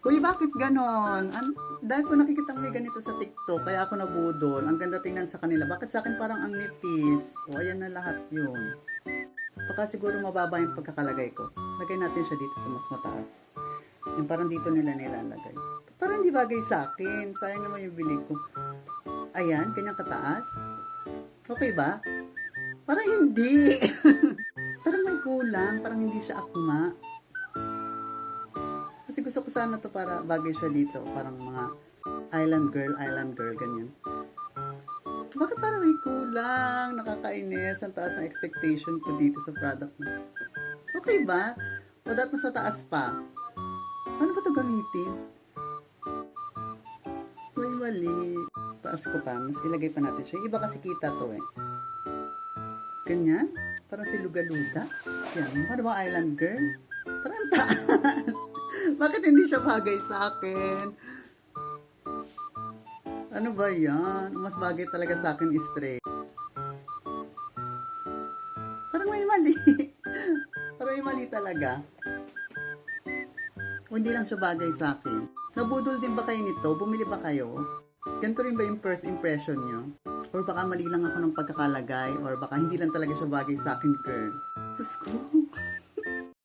Uy, bakit ganon? Dahil ko nakikita may ganito sa TikTok, kaya ako nabudol. Ang ganda tingnan sa kanila. Bakit sa akin parang ang nipis? O, ayan na lahat yun. Baka siguro mababa yung pagkakalagay ko. Lagay natin siya dito sa mas mataas. Yung parang dito nila nilalagay. Parang hindi bagay sa akin. Sayang naman yung bili ko. Ayan, kanyang kataas. Okay ba? Parang hindi. Parang may kulang. Parang hindi siya akma. Kasi gusto ko sana to para bagay siya dito. Parang mga island girl, ganyan. Bakit parang may kulang? Nakakainis. Ang taas ng expectation ko dito sa product mo. Okay ba? O dapat mas mataas pa? Paano ko to gamitin? May mali. Taas ko pa. Mas ilagay pa natin siya. Iba kasi kita to eh. Ganyan? Parang si Lugaluda? Yan. Paano ba island girl? Parang taas. Bakit hindi siya bagay sa akin? Ano ba yan? Mas bagay talaga sa akin straight. Parang may mali. Parang may mali talaga. O hindi lang siya bagay sa akin. Nabudol din ba kayo nito? Bumili ba kayo? Ganito rin ba yung first impression nyo? Or baka mali lang ako ng pagkakalagay? Or baka hindi lang talaga siya bagay sa akin, girl? Diyos ko.